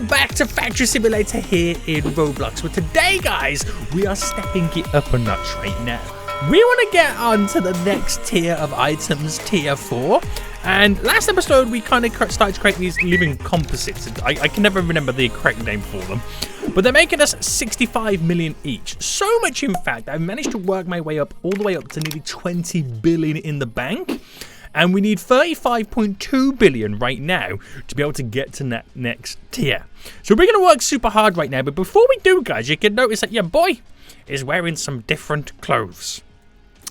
welcome back to Factory Simulator here in Roblox. Well, today, guys, we are stepping it up a notch right now. We want to get on to the next tier of items, tier 4. And last episode, we kind of started creating these living composites. I can never remember the correct name for them. But they're making us 65 million each. So much, in fact, I've managed to work my way up all the way up to nearly 20 billion in the bank. And we need 35.2 billion right now to be able to get to that next tier. So we're going to work super hard right now. But before we do, guys, you can notice that your boy is wearing some different clothes.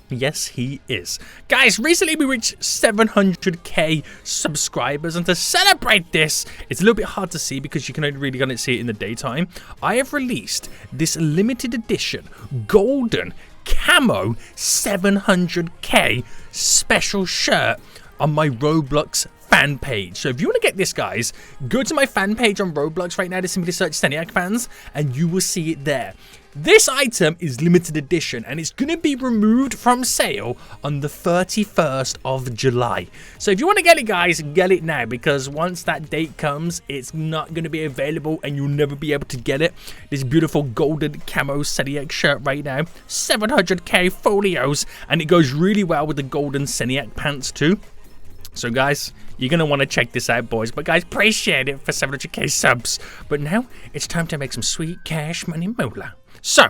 Yes, he is. Guys, recently we reached 700k subscribers, and to celebrate this, it's a little bit hard to see because you can only really gonna see it in the daytime. I have released this limited edition golden camo 700k special shirt on my Roblox fan page. So if you want to get this, guys, go to my fan page on Roblox right now to simply search SENIAC fans and you will see it there. This item is limited edition and it's going to be removed from sale on the 31st of July. So if you want to get it, guys, get it now, because once that date comes, it's not going to be available and you'll never be able to get it. This beautiful golden camo SENIAC shirt right now, 700k folios, and it goes really well with the golden SENIAC pants too. So guys, you're going to want to check this out, boys. But guys, appreciate it for 700k subs. But now it's time to make some sweet cash money moolah. So,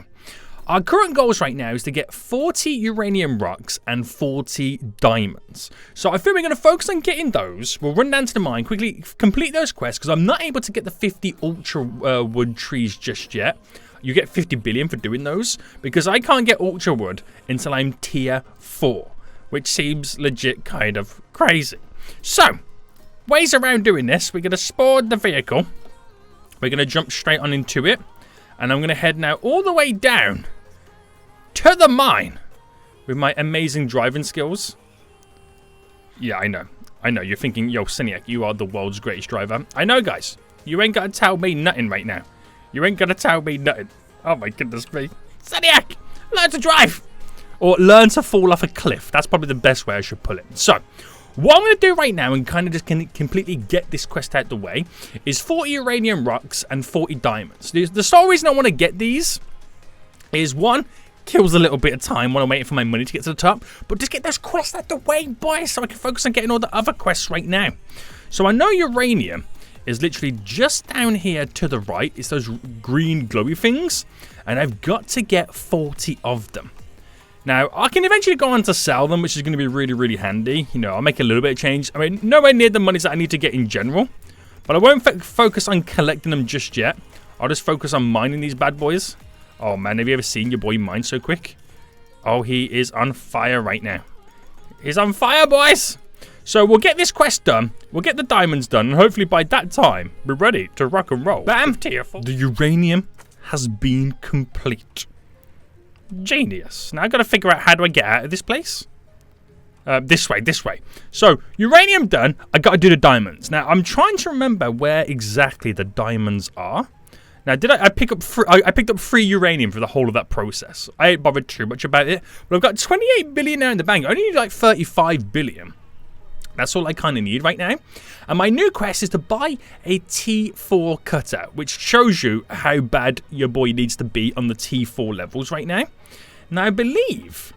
our current goals right now is to get 40 uranium rocks and 40 diamonds. So I feel we're going to focus on getting those. We'll run down to the mine, quickly complete those quests, because I'm not able to get the 50 ULTRAWOOD trees just yet. You get 50 billion for doing those, because I can't get ULTRAWOOD until I'm tier 4, which seems legit kind of crazy. So, ways around doing this. We're going to spawn the vehicle. We're going to jump straight on into it. And I'm going to head now all the way down to the mine with my amazing driving skills. Yeah, I know. I know. You're thinking, yo, SENIAC, you are the world's greatest driver. I know, guys. You ain't got to tell me nothing right now. You ain't got to tell me nothing. Oh, my goodness me. SENIAC, learn to drive. Or learn to fall off a cliff. That's probably the best way I should put it. So, what I'm going to do right now, and kind of just completely get this quest out the way, is 40 uranium rocks and 40 diamonds. The sole reason I want to get these is, one, kills a little bit of time while I'm waiting for my money to get to the top, but just get those quests out the way, boys, so I can focus on getting all the other quests right now. So I know uranium is literally just down here to the right. It's those green glowy things, and I've got to get 40 of them. Now, I can eventually go on to sell them, which is going to be really, really handy. You know, I'll make a little bit of change. I mean, nowhere near the monies that I need to get in general. But I won't focus on collecting them just yet. I'll just focus on mining these bad boys. Oh, man, have you ever seen your boy mine so quick? Oh, he is on fire right now. He's on fire, boys! So we'll get this quest done. We'll get the diamonds done. And hopefully by that time, we're ready to rock and roll. Bam! The uranium has been complete. Genius. Now I've got to figure out how do I get out of this place. This way. So, uranium done. I got to do the diamonds. Now, I'm trying to remember where exactly the diamonds are. Now, I picked up 3 uranium for the whole of that process. I ain't bothered too much about it. But I've got 28 billion now in the bank. I only need like 35 billion. That's all I kind of need right now. And my new quest is to buy a T4 cutter, which shows you how bad your boy needs to be on the T4 levels right now. Now, I believe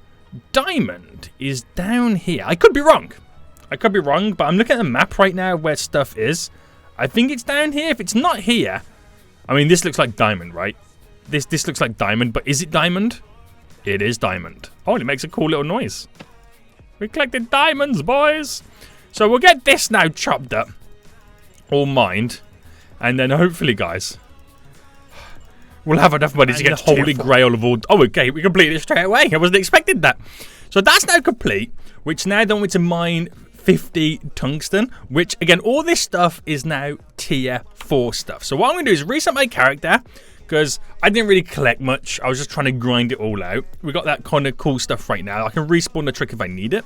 diamond is down here. I could be wrong. But I'm looking at the map right now where stuff is. I think it's down here. If it's not here, I mean, this looks like diamond, right? This looks like diamond, but is it diamond? It is diamond. Oh, and it makes a cool little noise. We collected diamonds, boys. So we'll get this now chopped up, all mined, and then hopefully, guys, we'll have enough money to get Holy Grail of all. Oh, okay, we completed it straight away. I wasn't expecting that. So that's now complete, which now then we're to mine 50 tungsten, which, again, all this stuff is now tier 4 stuff. So what I'm going to do is reset my character, because I didn't really collect much. I was just trying to grind it all out. We got that kind of cool stuff right now. I can respawn the trick if I need it.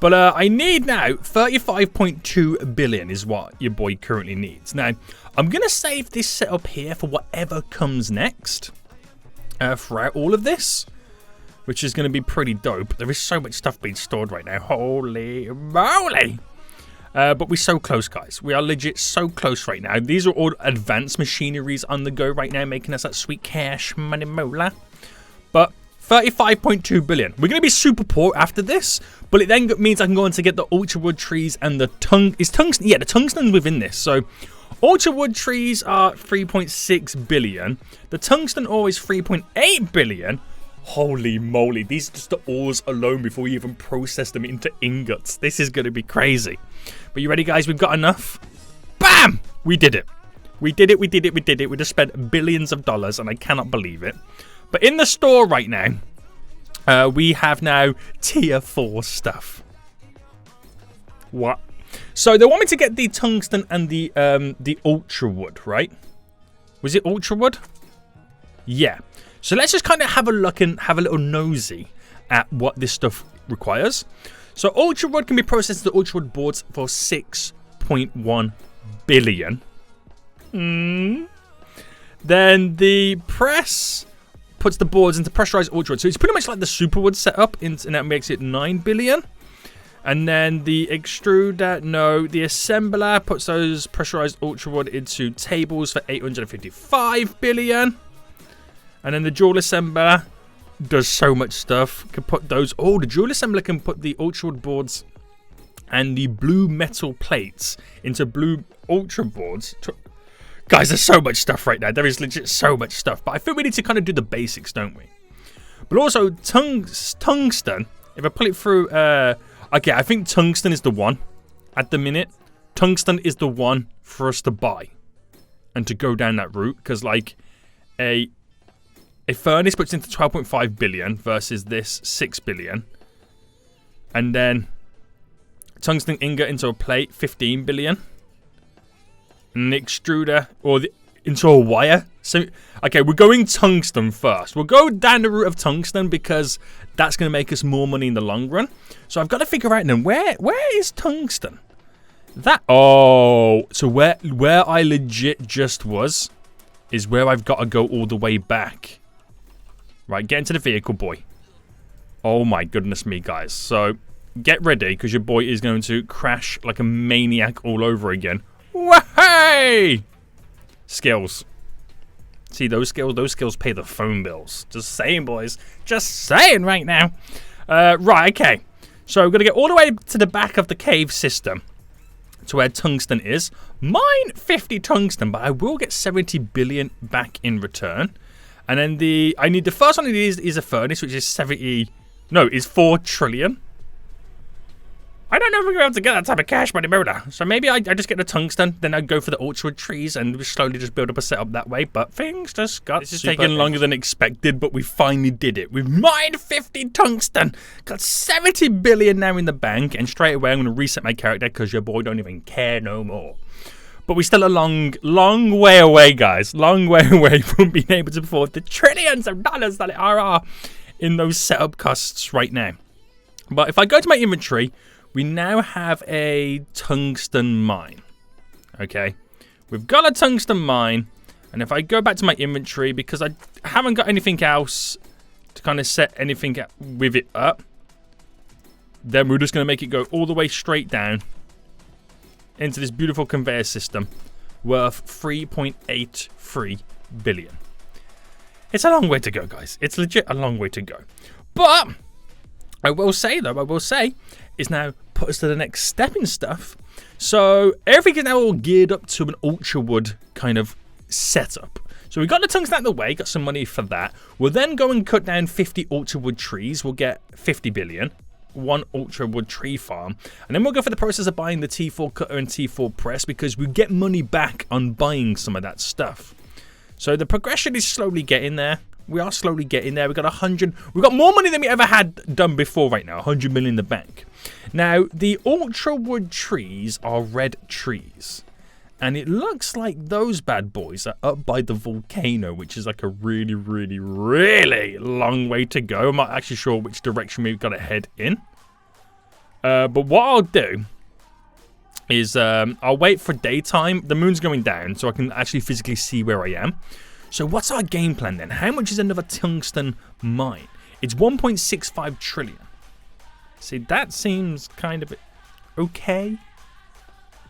But I need now 35.2 billion is what your boy currently needs. Now, I'm going to save this setup here for whatever comes next throughout all of this, which is going to be pretty dope. There is so much stuff being stored right now. Holy moly. But we're so close, guys. We are legit so close right now. These are all advanced machineries on the go right now, making us that sweet cash money mola. But 35.2 billion. We're going to be super poor after this, but it then means I can go on to get the ultra-wood trees and the tungsten. Yeah, the tungsten's within this. So ultra-wood trees are 3.6 billion. The tungsten ore is 3.8 billion. Holy moly, these are just the ores alone before we even process them into ingots. This is going to be crazy. But you ready, guys? We've got enough. Bam! We did it. We did it. We just spent billions of dollars, and I cannot believe it. But in the store right now, we have now tier 4 stuff. What? So they want me to get the tungsten and the ultra wood, right? Was it ultra wood? Yeah. So let's just kind of have a look and have a little nosy at what this stuff requires. So ultra wood can be processed into ultra wood boards for 6.1 billion. Then the press puts the boards into pressurized ultra wood. So it's pretty much like the super wood setup, and that makes it 9 billion. And then the extruder, no, the assembler puts those pressurized ultra wood into tables for 855 billion. And then the dual assembler does so much stuff. Can put those. Oh, the dual assembler can put the ultra wood boards and the blue metal plates into blue ultra boards. Guys, there's so much stuff right now. There is legit so much stuff. But I think we need to kind of do the basics, don't we? But also, tungsten. If I pull it through... okay, I think tungsten is the one at the minute. Tungsten is the one for us to buy. And to go down that route. Because, like, a furnace puts into 12.5 billion versus this 6 billion. And then tungsten ingot into a plate, 15 billion. And the extruder, or into a wire. So, okay, we're going tungsten first. We'll go down the route of tungsten because that's going to make us more money in the long run. So I've got to figure out then, where is tungsten? So where I legit just was is where I've got to go all the way back. Right, get into the vehicle, boy. Oh my goodness me, guys. So get ready because your boy is going to crash like a maniac all over again. Wahey! Skills. See, those skills pay the phone bills. Just saying, boys. Just saying right now. Right, okay. So we're going to get all the way to the back of the cave system to where tungsten is. Mine 50 tungsten, but I will get 70 billion back in return. And then the first one of these is a furnace, which is 4 trillion. I don't know if we're going to be able to get that type of cash money motor. So maybe I just get the tungsten, then I go for the ultra trees and we slowly just build up a setup that way. But things just got... This is taking longer than expected, but we finally did it. We've mined 50 tungsten. Got 70 billion now in the bank. And straight away I'm going to reset my character because your boy don't even care no more. But we're still a long way away, guys. Long way away from being able to afford the trillions of dollars that are in those setup costs right now. But if I go to my inventory... We now have a tungsten mine, okay? We've got a tungsten mine, and if I go back to my inventory, because I haven't got anything else to kind of set anything with it up, then we're just going to make it go all the way straight down into this beautiful conveyor system worth 3.83 billion. It's a long way to go, guys. It's legit a long way to go. But I will say, is now put us to the next step in stuff. So everything is now all geared up to an ultra wood kind of setup. So we got the tungsten out of the way, got some money for that. We'll then go and cut down 50 ultra wood trees. We'll get 50 billion, 1 ultra wood tree farm. And then we'll go for the process of buying the T4 cutter and T4 press because we get money back on buying some of that stuff. So the progression is slowly getting there. We are slowly getting there. We've got 100. We've got more money than we ever had done before right now. 100 million in the bank. Now, the ultra wood trees are red trees. And it looks like those bad boys are up by the volcano, which is like a really, really, really long way to go. I'm not actually sure which direction we've got to head in. But what I'll do is I'll wait for daytime. The moon's going down, so I can actually physically see where I am. So what's our game plan then? How much is another tungsten mine? It's 1.65 trillion. See, that seems kind of okay.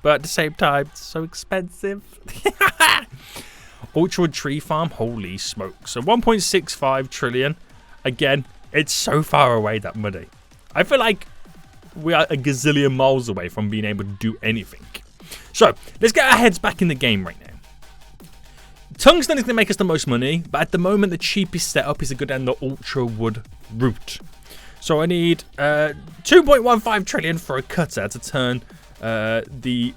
But at the same time, it's so expensive. Ultrawood tree farm, holy smoke. So 1.65 trillion. Again, it's so far away, that money. I feel like we are a gazillion miles away from being able to do anything. So let's get our heads back in the game right now. Tungsten is going to make us the most money, but at the moment the cheapest setup is to go down the Ultrawood route. So I need 2.15 trillion for a cutter to turn the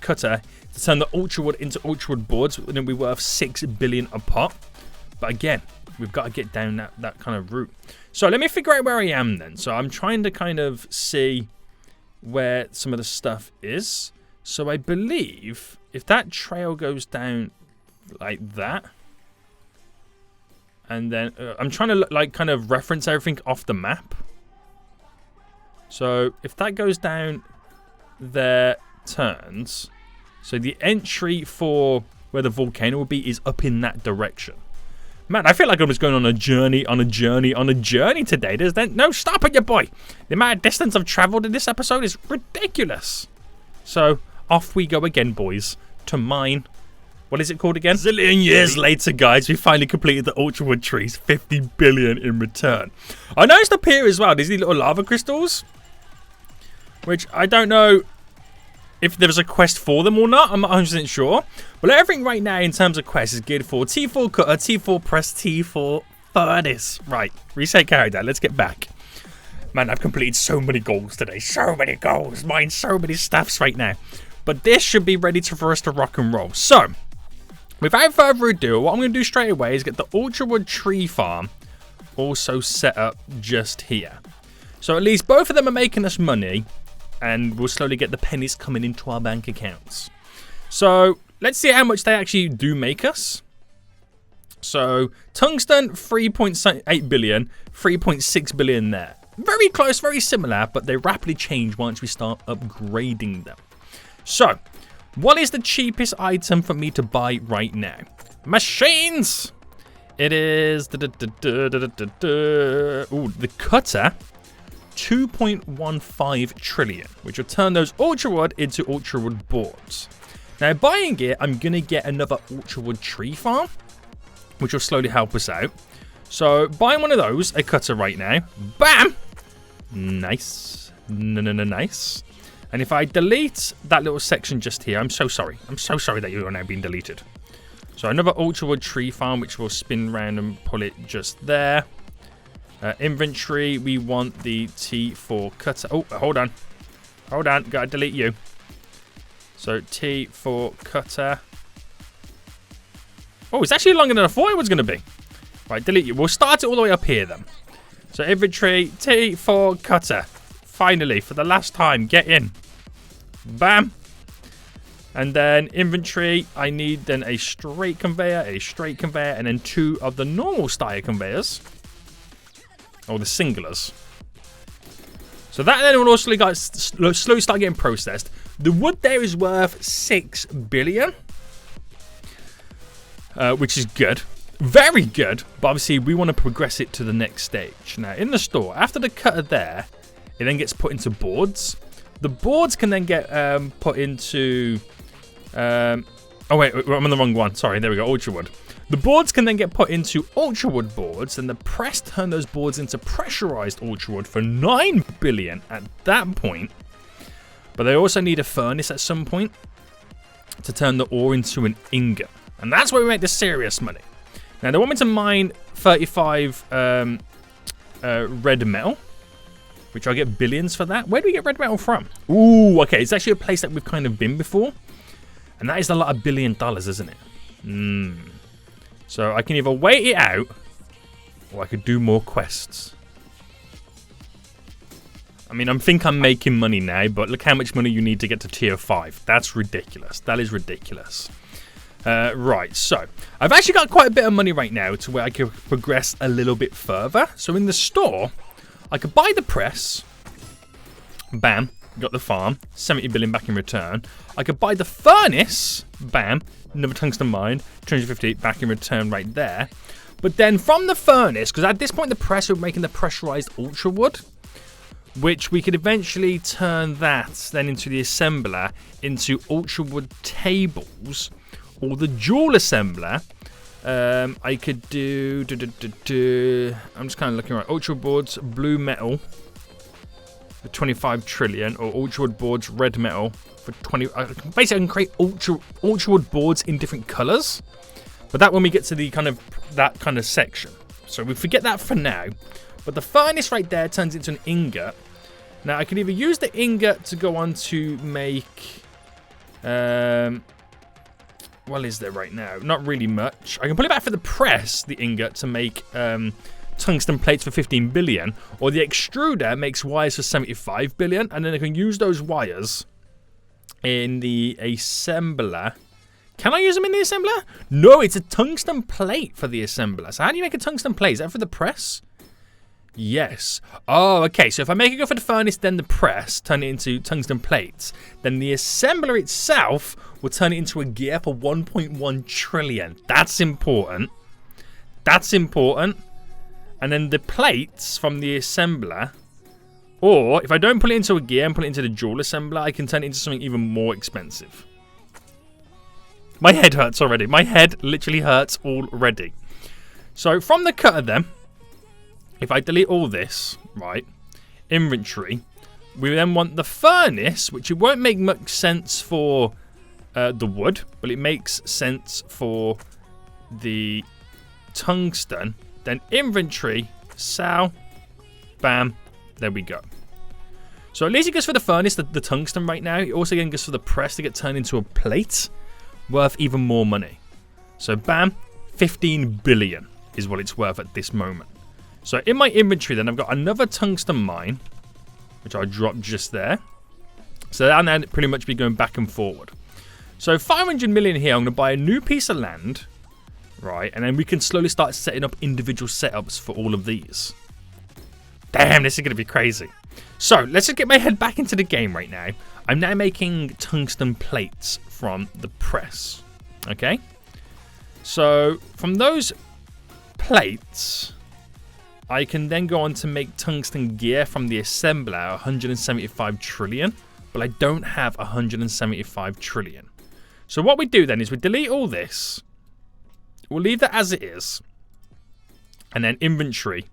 cutter to turn the Ultrawood into Ultrawood boards, and it'll be worth 6 billion a pop. But again, we've got to get down that kind of route. So let me figure out where I am then. So I'm trying to kind of see where some of the stuff is. So I believe if that trail goes down like that, and then I'm trying to like kind of reference everything off the map. So if that goes down there, turns. So the entry for where the volcano will be is up in that direction. Man, I feel like I'm just going on a journey today. There's no stopping you, boy. The amount of distance I've traveled in this episode is ridiculous. So off we go again, boys, to mine. What is it called again? Zillion years later, guys, we finally completed the Ultrawood trees. 50 billion in return. I noticed up here as well, there's these little lava crystals, which I don't know if there's a quest for them or not. I'm not 100% sure. But everything right now in terms of quests is geared for T4 cutter, T4 press, T4 furnace. Right, reset character. Let's get back. Man, I've completed so many goals today. So many goals. Mined so many stuffs right now. But this should be ready for us to rock and roll. So, without further ado, what I'm going to do straight away is get the Ultrawood tree farm also set up just here. So at least both of them are making us money, and we'll slowly get the pennies coming into our bank accounts. So let's see how much they actually do make us. So tungsten, 3.8 billion, 3.6 billion there. Very close, very similar, but they rapidly change once we start upgrading them. So what is the cheapest item for me to buy right now? Machines! It is the cutter. 2.15 trillion, which will turn those Ultrawood into Ultrawood boards. Now, buying it, I'm going to get another Ultrawood tree farm, which will slowly help us out. So, buying one of those, a cutter right now. Bam! Nice. Nice. And if I delete that little section just here, I'm so sorry. I'm so sorry that you are now being deleted. So, another Ultrawood tree farm, which will spin around and pull it just there. Inventory, we want the T4 cutter. Oh, hold on. Hold on, gotta delete you. So, T4 cutter. Oh, it's actually longer than I thought it was going to be. Right, delete you. We'll start it all the way up here then. So, inventory, T4 cutter. Finally, for the last time, get in. Bam. And then inventory, I need then a straight conveyor, and then 2 of the normal style conveyors. Or the singulars. So that then will also slowly start getting processed. The wood there is worth 6 billion. Which is good. Very good. But obviously we want to progress it to the next stage. Now in the store, after the cutter there, it then gets put into boards. The boards can then get put into... oh wait, I'm on the wrong one. Sorry, there we go, Ultrawood. The boards can then get put into Ultrawood boards, and the press turn those boards into pressurized Ultrawood for 9 billion at that point. But they also need a furnace at some point to turn the ore into an ingot. And that's where we make the serious money. Now, they want me to mine 35 red metal, which I'll get billions for that. Where do we get red metal from? Ooh, okay, it's actually a place that we've kind of been before. And that is a lot of $1 billion, isn't it? So I can either wait it out, or I could do more quests. I mean, I think I'm making money now, but look how much money you need to get to tier 5. That's ridiculous. That is ridiculous. Right, so I've actually got quite a bit of money right now to where I can progress a little bit further. So in the store, I could buy the press. Bam. Got the farm. 70 billion back in return. I could buy the furnace. Bam. Another tungsten mine. 250 back in return right there. But then from the furnace, because at this point the press we're making the pressurized Ultrawood, which we could eventually turn that then into the assembler into ULTRAWOOD tables, or the dual assembler. I could do, I'm just kind of looking right. ULTRAWOOD boards, blue metal for 25 trillion, or ULTRAWOOD boards, red metal for 20. Basically, I can create ULTRAWOOD boards in different colors, but that when we get to the that kind of section. So we forget that for now. But the furnace right there turns into an ingot. Now I can either use the ingot to go on to make, what is there right now? Not really much. I can put it back for the press, the ingot, to make tungsten plates for 15 billion, or the extruder makes wires for 75 billion, and then I can use those wires in the assembler. Can I use them in the assembler? No, it's a tungsten plate for the assembler. So how do you make a tungsten plate? Is that for the press? Yes. Oh, okay. So if I make it go for the furnace, then the press, turn it into tungsten plates, then the assembler itself will turn it into a gear for 1.1 trillion. That's important. That's important. And then the plates from the assembler, or if I don't put it into a gear and put it into the dual assembler, I can turn it into something even more expensive. My head hurts already. My head literally hurts already. So from the cutter then, if I delete all this, right, inventory, we then want the furnace, which it won't make much sense for the wood, but it makes sense for the tungsten. Then inventory, sell, bam, there we go. So at least it goes for the furnace, the tungsten right now. It also again goes for the press to get turned into a plate, worth even more money. So bam, 15 billion is what it's worth at this moment. So in my inventory then, I've got another tungsten mine, which I dropped just there. So that'll now pretty much be going back and forward. So 500 million here, I'm going to buy a new piece of land, right? And then we can slowly start setting up individual setups for all of these. Damn, this is going to be crazy. So let's just get my head back into the game right now. I'm now making tungsten plates from the press, okay? So from those plates, I can then go on to make tungsten gear from the assembler, 175 trillion, but I don't have 175 trillion. So what we do then is we delete all this. We'll leave that as it is. And then inventory.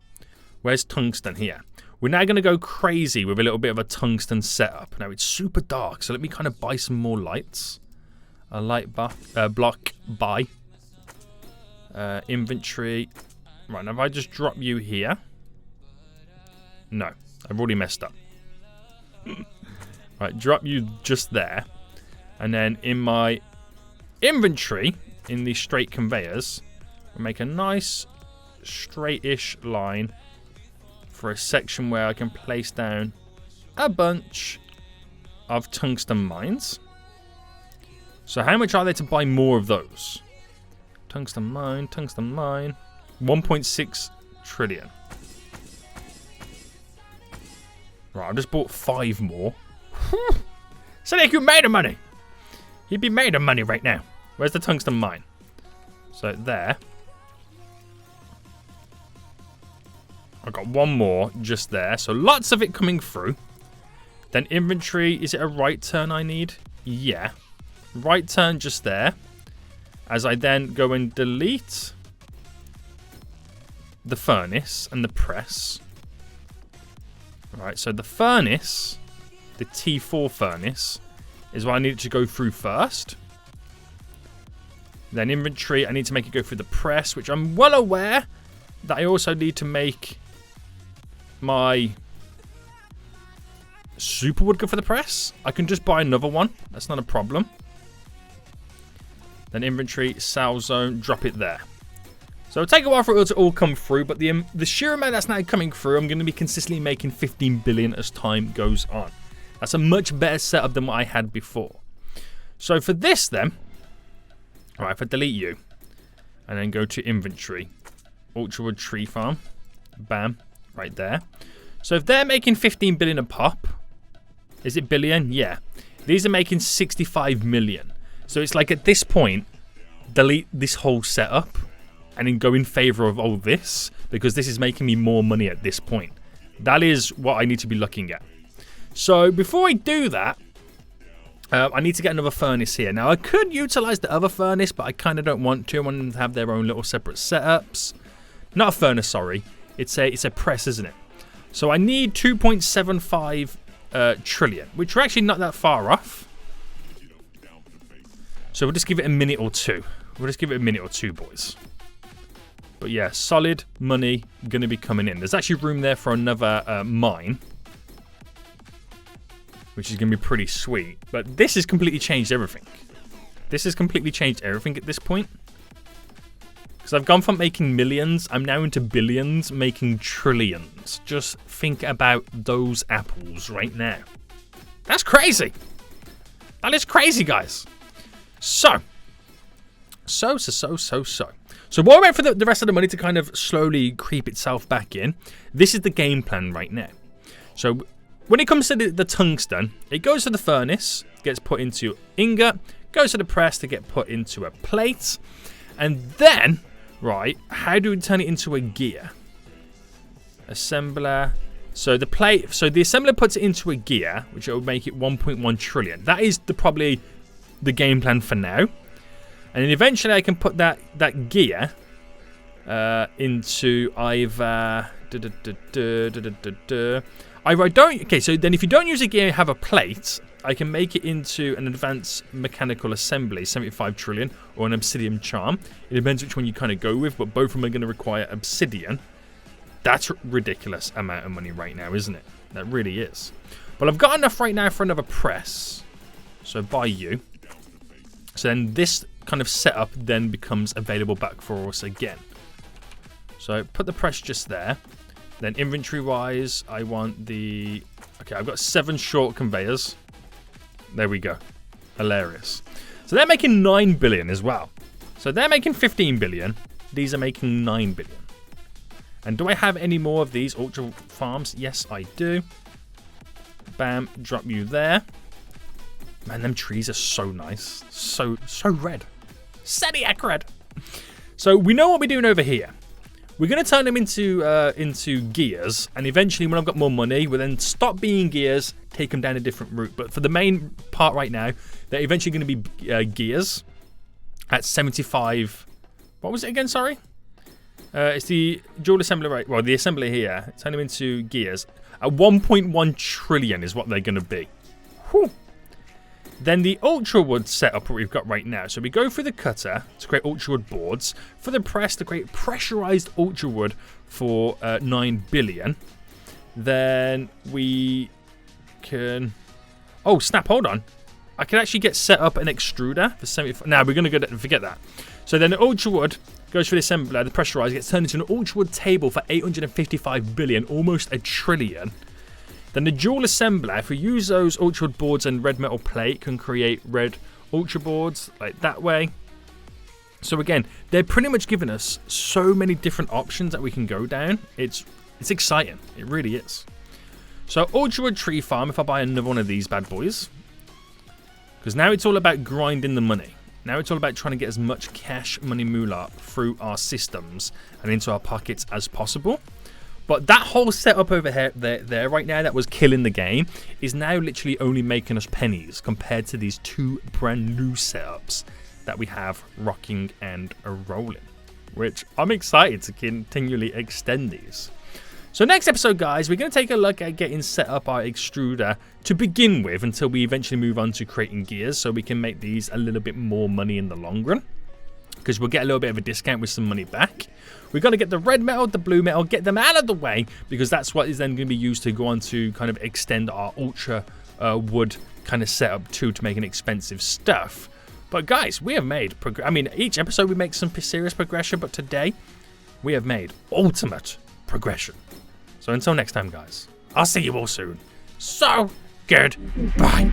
Where's tungsten here? We're now going to go crazy with a little bit of a tungsten setup. Now it's super dark, so let me kind of buy some more lights. A light block buy. Inventory. Right, now if I just drop you here. No, I've already messed up. Right, drop you just there. And then in my inventory, in the straight conveyors, we'll make a nice straight-ish line for a section where I can place down a bunch of tungsten mines. So how much are there to buy more of those? Tungsten mine, tungsten mine. 1.6 trillion. Right, I just bought 5 more. SENIAC, you made of money. You'd be made of money right now. Where's the tungsten mine? So there. I've got 1 more just there. So lots of it coming through. Then inventory. Is it a right turn I need? Yeah. Right turn just there. As I then go and delete the furnace and the press. Right, so the furnace, the T4 furnace, is what I need it to go through first. Then inventory, I need to make it go through the press, which I'm well aware that I also need to make my super wood go for the press. I can just buy another one. That's not a problem. Then inventory, sell zone, drop it there. So it'll take a while for it to all come through, but the sheer amount that's now coming through, I'm going to be consistently making 15 billion as time goes on. That's a much better setup than what I had before. So for this then, alright, if I delete you, and then go to inventory, ULTRAWOOD tree farm, bam, right there. So if they're making 15 billion a pop, is it billion? Yeah. These are making 65 million. So it's like at this point, delete this whole setup and then go in favor of all this, because this is making me more money at this point. That is what I need to be looking at. So before I do that, I need to get another furnace here. Now, I could utilize the other furnace, but I kind of don't want to. I want them to have their own little separate setups. Not a furnace, sorry. It's a press, isn't it? So I need 2.75 trillion, which are actually not that far off. So we'll just give it a minute or two. We'll just give it a minute or two, boys. But yeah, solid money going to be coming in. There's actually room there for another mine, which is going to be pretty sweet. But this has completely changed everything. This has completely changed everything at this point. Because I've gone from making millions, I'm now into billions, making trillions. Just think about those apples right now. That's crazy. That is crazy, guys. So while we wait for the rest of the money to kind of slowly creep itself back in, this is the game plan right now. So when it comes to the tungsten, it goes to the furnace, gets put into ingot, goes to the press to get put into a plate, and then, right, how do we turn it into a gear? Assembler. So the assembler puts it into a gear, which will make it 1.1 trillion. That is probably the game plan for now. And then eventually I can put that gear into either... Okay, so then if you don't use a gear and have a plate, I can make it into an advanced mechanical assembly, 75 trillion, or an obsidian charm. It depends which one you kind of go with, but both of them are going to require obsidian. That's a ridiculous amount of money right now, isn't it? That really is. But I've got enough right now for another press. So buy you. So then this kind of setup then becomes available back for us again. So put the press just there. Then inventory-wise, I want the... Okay, I've got 7 short conveyors. There we go. Hilarious. So they're making 9 billion as well. So they're making 15 billion. These are making 9 billion. And do I have any more of these ultra farms? Yes, I do. Bam, drop you there. Man, them trees are so nice. So red. SENIAC red. So we know what we're doing over here. We're going to turn them into gears, and eventually when I've got more money, we'll then stop being gears, take them down a different route. But for the main part right now, they're eventually going to be gears at 75... What was it again, sorry? It's the dual assembler, right? Well, the assembler here, turn them into gears. At 1.1 trillion is what they're going to be. Whew. Then the ULTRAWOOD setup we've got right now. So we go through the cutter to create ULTRAWOOD boards. For the press to create pressurized ULTRAWOOD for 9 billion. Then we can... Oh, snap, hold on. I can actually get set up an extruder for 75... Now, we're going to forget that. So then the ULTRAWOOD goes through the assembler, the pressurized, gets turned into an ULTRAWOOD table for 855 billion, almost a trillion. Then the dual assembler, if we use those ULTRAWOOD boards and red metal plate, can create red ultra boards like that way. So again, they're pretty much giving us so many different options that we can go down. It's exciting. It really is. So ULTRAWOOD tree farm, if I buy another one of these bad boys. Because now it's all about grinding the money. Now it's all about trying to get as much cash money moolah through our systems and into our pockets as possible. But that whole setup over here, there right now that was killing the game is now literally only making us pennies compared to these 2 brand new setups that we have rocking and rolling, which I'm excited to continually extend these. So next episode, guys, we're going to take a look at getting set up our extruder to begin with until we eventually move on to creating gears so we can make these a little bit more money in the long run. Because we'll get a little bit of a discount with some money back. We're going to get the red metal, the blue metal, get them out of the way, because that's what is then going to be used to go on to kind of extend our ultra wood kind of setup to make an expensive stuff. But guys, we have made, I mean, each episode we make some serious progression, but today we have made ultimate progression. So until next time, guys, I'll see you all soon. So good. Bye.